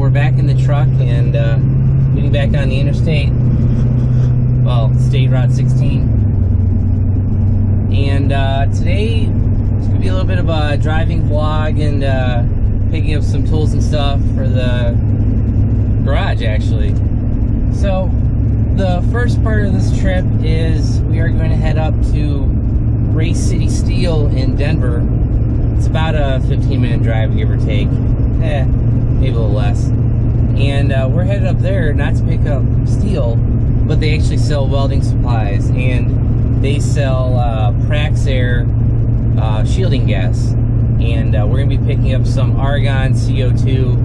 we're back in the truck and getting back on the interstate. Well, State Route 16. And today it's gonna be a little bit of a driving vlog and picking up some tools and stuff for the garage, actually. So the first part of this trip is we are going to head up to Race City Steel in Denver. It's about a 15-minute drive, give or take. Maybe a little less. And we're headed up there not to pick up steel, but they actually sell welding supplies, and they sell Praxair shielding gas. And we're going to be picking up some argon CO2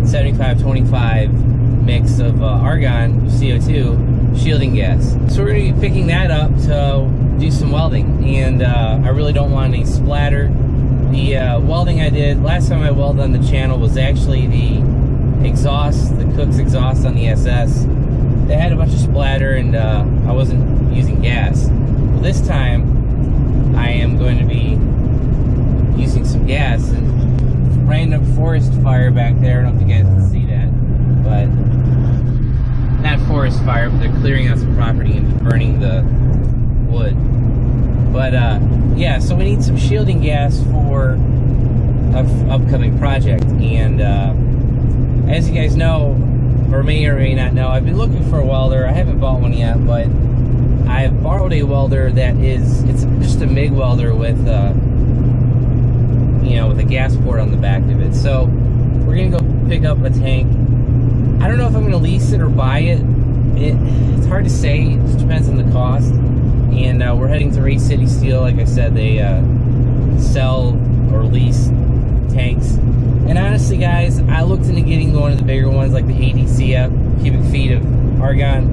75-25 mix of argon CO2 shielding gas. So we're going to be picking that up to do some welding, and I really don't want any splatter. The welding I did last time I welded on the channel was actually the exhaust, the cook's exhaust on the SS. They had a bunch of splatter, and I wasn't using gas. Well, this time I am going to be using some gas, and random forest fire back there. I don't know if you guys can see that, but not forest fire, but they're clearing out some property and burning the wood. But yeah, so we need some shielding gas for an upcoming project. And as you guys know, or may not know, I've been looking for a welder. I haven't bought one yet, but I've borrowed a welder that is, it's just a MIG welder with you know, with a gas port on the back of it. So we're gonna go pick up a tank. I don't know if I'm gonna lease it or buy it. It's hard to say. It just depends on the cost. And we're heading to Race City Steel. Like I said, they sell or lease tanks. And honestly, guys, I looked into getting one of the bigger ones, like the 80 CF cubic feet of argon.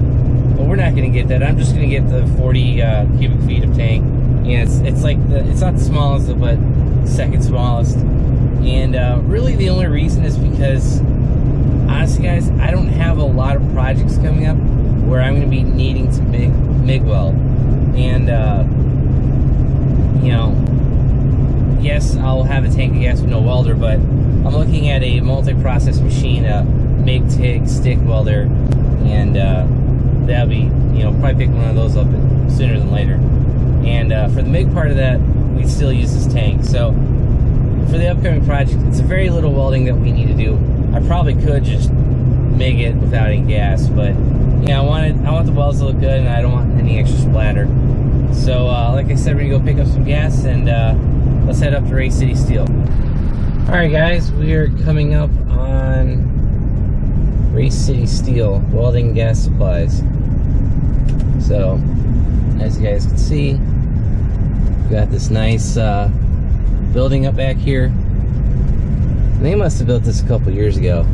But we're not going to get that. I'm just going to get the 40 cubic feet of tank. And it's like it's not the smallest, but second smallest. And really, the only reason is because, honestly, guys, I don't have a lot of projects coming up where I'm going to be needing to MIG weld. And you know, yes, I'll have a tank of gas with no welder, but I'm looking at a multi-process machine, a MIG TIG stick welder, and that'll be, you know, probably pick one of those up sooner than later. And for the MIG part of that, we still use this tank. So for the upcoming project, it's a very little welding that we need to do. I probably could just MIG it without any gas, but yeah, I want the welds to look good, and I don't want any extra splatter. So like I said, we're gonna go pick up some gas, and let's head up to Race City Steel. Alright guys, we are coming up on Race City Steel, welding gas supplies. So as you guys can see, we got this nice building up back here. They must have built this a couple years ago.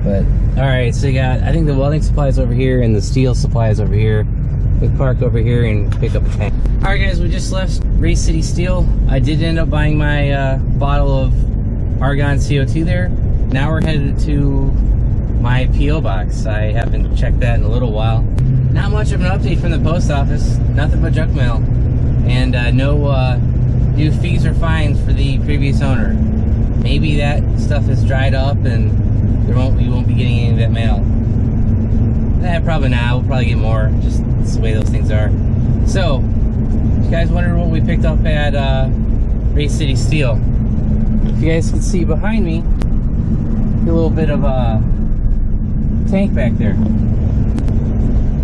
But alright, so you got, I think, the welding supplies over here and the steel supplies over here. We park over here and pick up a tank. Alright guys, we just left Race City Steel. I did end up buying my bottle of argon CO2 there. Now we're headed to my P.O. box. I haven't checked that in a little while. Not much of an update from the post office. Nothing but junk mail. And no new fees or fines for the previous owner. Maybe that stuff is dried up and we won't be getting any of that mail. Probably not. We'll probably get more. Just that's the way those things are. So, you guys wonder what we picked up at Race City Steel. If you guys can see behind me, a little bit of a tank back there.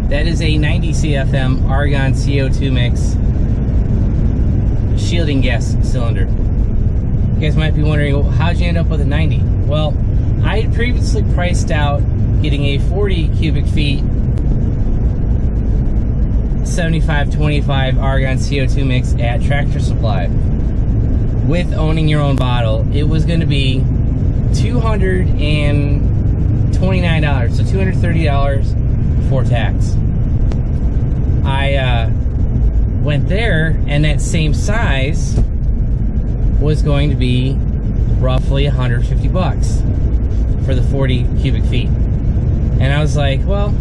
That is a 90 CFM argon CO2 mix shielding gas cylinder. You guys might be wondering, well, how'd you end up with a 90? Well, I had previously priced out getting a 40 cubic feet 75-25 argon CO2 mix at Tractor Supply. With owning your own bottle, it was going to be $229, so $230 before tax. I went there, and that same size was going to be roughly 150 bucks for the 40 cubic feet. And I was like, well,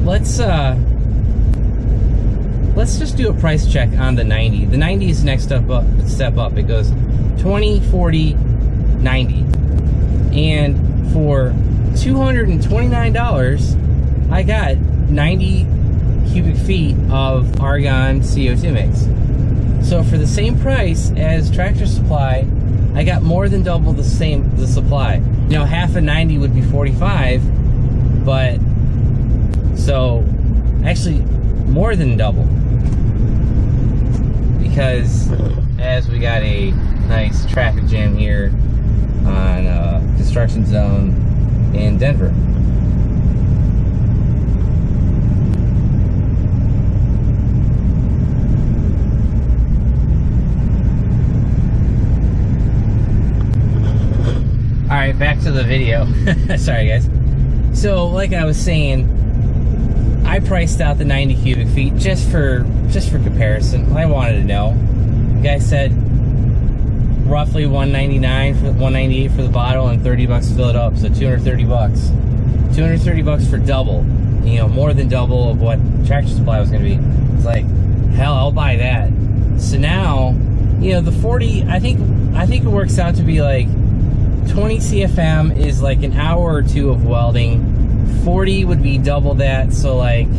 let's just do a price check on the 90. The 90 is next step up. It goes 20, 40, 90. And for $229, I got 90 cubic feet of argon CO2 mix. So for the same price as Tractor Supply, I got more than double the supply. You know, half of 90 would be 45, but so actually more than double, because as we got a nice traffic jam here on construction zone in Denver. Alright, back to the video. Sorry guys. So like I was saying, I priced out the 90 cubic feet just for comparison. I wanted to know. The guy said roughly $199 for $198 for the bottle and $30 to fill it up, so $230. $230 for double. You know, more than double of what Tractor Supply was gonna be. It's like, hell, I'll buy that. So now, you know, the 40, I think it works out to be like 20 CFM is like an hour or two of welding. 40 would be double that, so like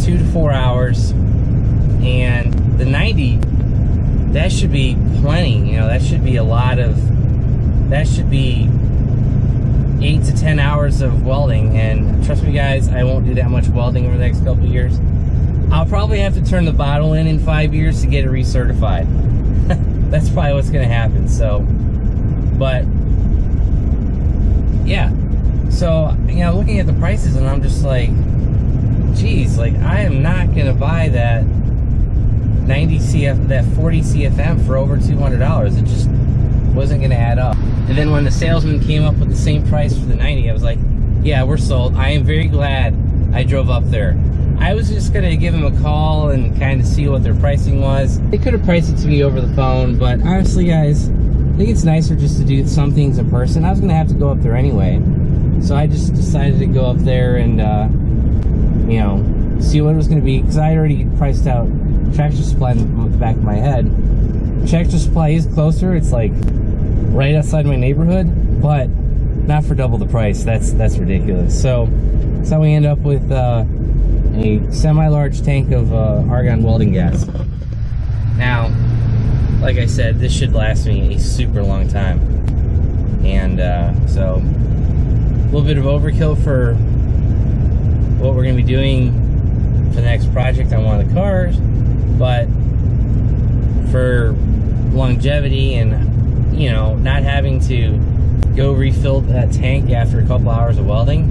2 to 4 hours. And the 90, that should be plenty. You know, that should be a lot of, that should be 8 to 10 hours of welding. And trust me guys, I won't do that much welding over the next couple of years. I'll probably have to turn the bottle in 5 years to get it recertified. That's probably what's gonna happen. So, but yeah, so, you know, looking at the prices and I'm just like, geez, like I am not gonna buy that 40 CFM for over $200. It just wasn't gonna add up. And then when the salesman came up with the same price for the 90, I was like, yeah, we're sold. I am very glad I drove up there. I was just gonna give them a call and kind of see what their pricing was. They could have priced it to me over the phone, but honestly guys, I think it's nicer just to do some things in person. I was gonna have to go up there anyway, so I just decided to go up there and you know, see what it was gonna be, because I had already priced out Tractor Supply on the back of my head. Tractor Supply is closer; it's like right outside my neighborhood, but not for double the price. That's ridiculous. So we end up with a semi-large tank of argon welding gas. Now, like I said, this should last me a super long time. And so a little bit of overkill for what we're going to be doing for the next project on one of the cars, but for longevity and, you know, not having to go refill that tank after a couple hours of welding,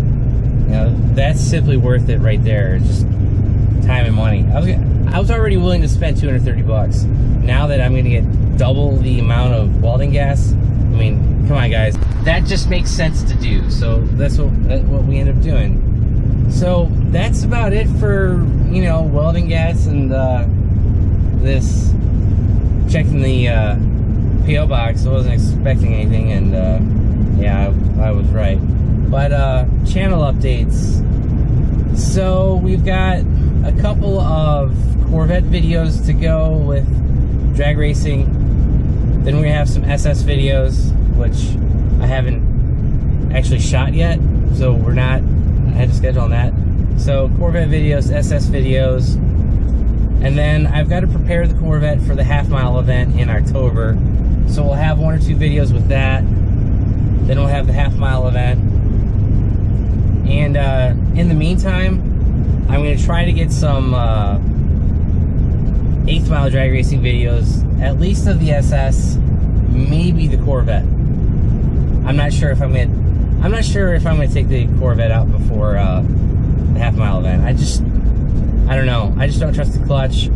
you know, that's simply worth it right there. It's just time and money. I was already willing to spend $230. Now that I'm going to get double the amount of welding gas, I mean, come on guys, that just makes sense to do. So that's what we end up doing. So that's about it for, you know, welding gas and this checking the PO box. I wasn't expecting anything, and yeah, I was right. But channel updates. So we've got a couple of Corvette videos to go with drag racing. Then we have some SS videos, which I haven't actually shot yet, so I had to schedule on that. So Corvette videos, SS videos, and then I've got to prepare the Corvette for the half-mile event in October. So we'll have 1 or 2 videos with that. Then we'll have the half-mile event. And in the meantime, I'm going to try to get some 8th mile drag racing videos, at least of the SS, maybe the Corvette. I'm not sure if I'm going to take the Corvette out before the half-mile event. I don't know. I just don't trust the clutch.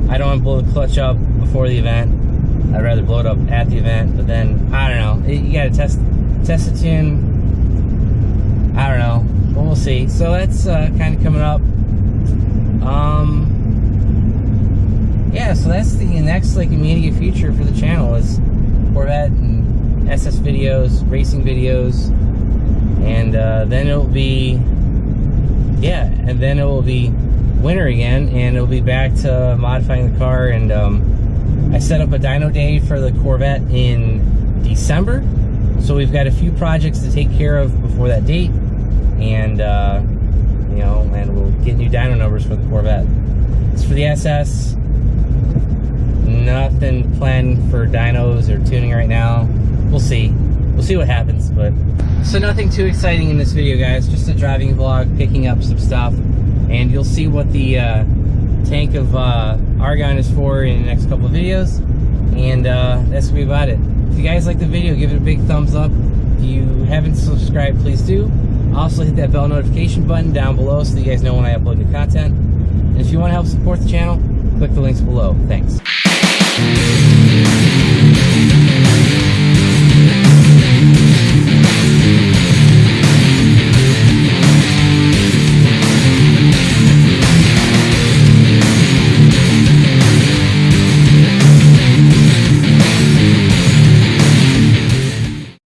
I don't want to blow the clutch up before the event. I'd rather blow it up at the event. But then I don't know. You got to test the tune. I don't know. But we'll see. So that's kind of coming up. Yeah. So that's the next like immediate future for the channel is Corvette and SS videos, racing videos, and then it'll be winter again, and it'll be back to modifying the car. And I set up a dyno day for the Corvette in December, so we've got a few projects to take care of before that date. and you know, and we'll get new dyno numbers for the Corvette. As for the SS, nothing planned for dynos or tuning right now. We'll see what happens. But so nothing too exciting in this video, guys, just a driving vlog, picking up some stuff, and you'll see what the tank of argon is for in the next couple of videos, and that's gonna be about it. If you guys like the video, give it a big thumbs up. If you haven't subscribed, please do. Also hit that bell notification button down below so that you guys know when I upload new content. And if you want to help support the channel, click the links below. Thanks.